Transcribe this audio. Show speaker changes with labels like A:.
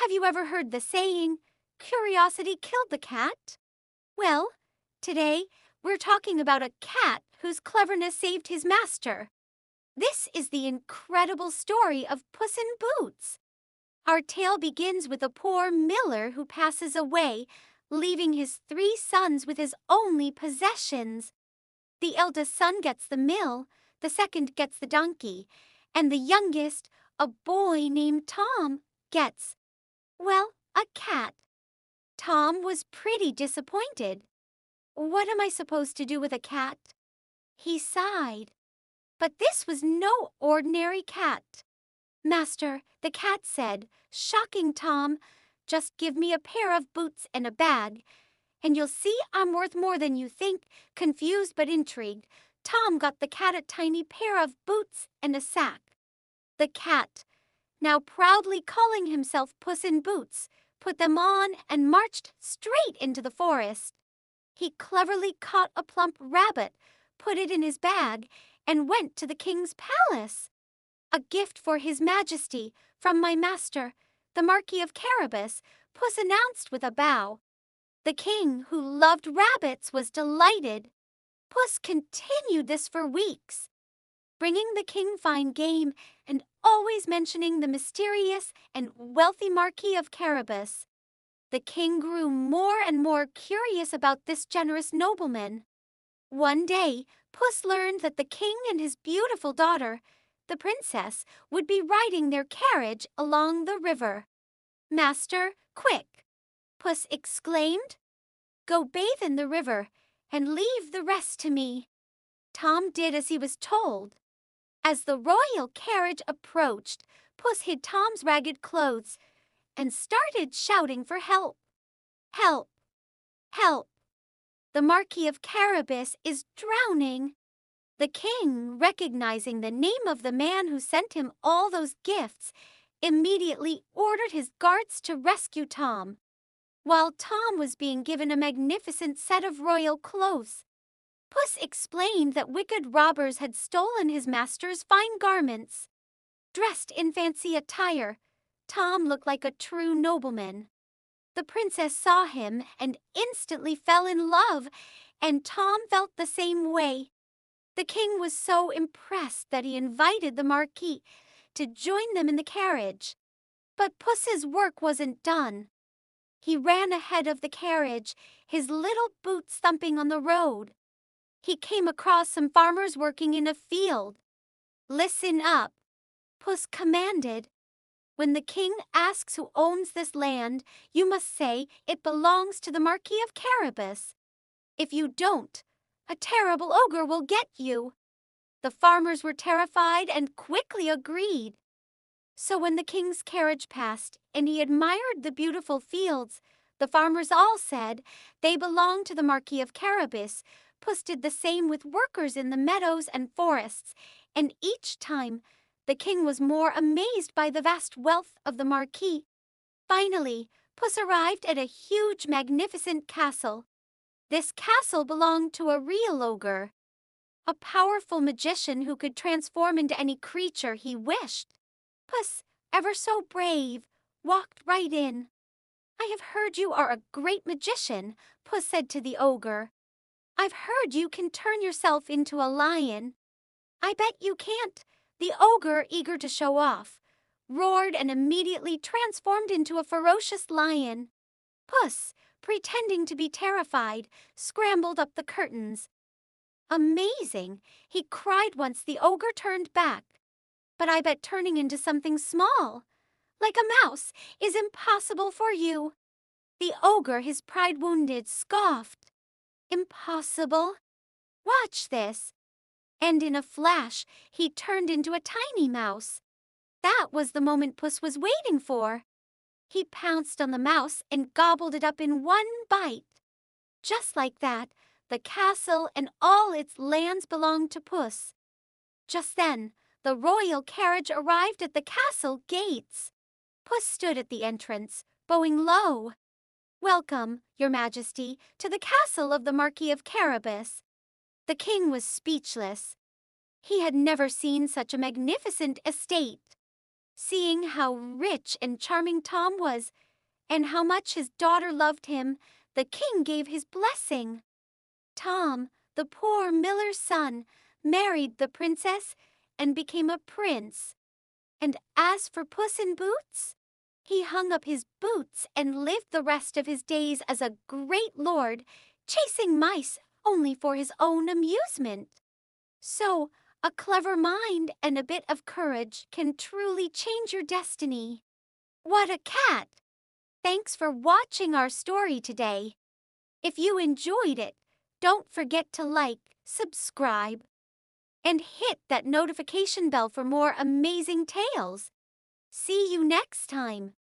A: Have you ever heard the saying, curiosity killed the cat? Well, today we're talking about a cat whose cleverness saved his master. This is the incredible story of Puss in Boots. Our tale begins with a poor miller who passes away, leaving his three sons with his only possessions. The eldest son gets the mill, the second gets the donkey, and the youngest, a boy named Tom, gets, well, a cat. Tom was pretty disappointed. What am I supposed to do with a cat? He sighed. But this was no ordinary cat. Master, the cat said, shocking Tom, just give me a pair of boots and a bag, and you'll see I'm worth more than you think. Confused but intrigued, Tom got the cat a tiny pair of boots and a sack. The cat, now proudly calling himself Puss in Boots, put them on and marched straight into the forest. He cleverly caught a plump rabbit, put it in his bag, and went to the king's palace. A gift for his majesty from my master, the Marquis of Carabas, Puss announced with a bow. The king, who loved rabbits, was delighted. Puss continued this for weeks, bringing the king fine game and always mentioning the mysterious and wealthy Marquis of Carabas. The king grew more and more curious about this generous nobleman. One day, Puss learned that the king and his beautiful daughter, the princess, would be riding their carriage along the river. Master, quick! Puss exclaimed. Go bathe in the river and leave the rest to me. Tom did as he was told. As the royal carriage approached, Puss hid Tom's ragged clothes and started shouting for help. Help! Help! The Marquis of Carabas is drowning. The king, recognizing the name of the man who sent him all those gifts, immediately ordered his guards to rescue Tom. While Tom was being given a magnificent set of royal clothes, Puss explained that wicked robbers had stolen his master's fine garments. Dressed in fancy attire, Tom looked like a true nobleman. The princess saw him and instantly fell in love, and Tom felt the same way. The king was so impressed that he invited the Marquis to join them in the carriage. But Puss's work wasn't done. He ran ahead of the carriage, his little boots thumping on the road. He came across some farmers working in a field. Listen up, Puss commanded. When the king asks who owns this land, you must say it belongs to the Marquis of Carabas. If you don't, a terrible ogre will get you. The farmers were terrified and quickly agreed. So when the king's carriage passed and he admired the beautiful fields, the farmers all said they belonged to the Marquis of Carabas. Puss did the same with workers in the meadows and forests, and each time the king was more amazed by the vast wealth of the Marquis. Finally, Puss arrived at a huge, magnificent castle. This castle belonged to a real ogre, a powerful magician who could transform into any creature he wished. Puss, ever so brave, walked right in. I have heard you are a great magician, Puss said to the ogre. I've heard you can turn yourself into a lion. I bet you can't. The ogre, eager to show off, roared and immediately transformed into a ferocious lion. Puss, pretending to be terrified, scrambled up the curtains. Amazing! He cried once the ogre turned back. But I bet turning into something small, like a mouse, is impossible for you. The ogre, his pride wounded, scoffed. Impossible? Watch this. And in a flash, he turned into a tiny mouse. That was the moment Puss was waiting for. He pounced on the mouse and gobbled it up in one bite. Just like that, the castle and all its lands belonged to Puss. Just then, the royal carriage arrived at the castle gates. Puss stood at the entrance, bowing low. Welcome, Your Majesty, to the castle of the Marquis of Carabas. The king was speechless. He had never seen such a magnificent estate. Seeing how rich and charming Tom was, and how much his daughter loved him, the king gave his blessing. Tom, the poor miller's son, married the princess and became a prince. And as for Puss in Boots, he hung up his boots and lived the rest of his days as a great lord, chasing mice only for his own amusement. So, a clever mind and a bit of courage can truly change your destiny. What a cat! Thanks for watching our story today. If you enjoyed it, don't forget to like, subscribe, and hit that notification bell for more amazing tales. See you next time.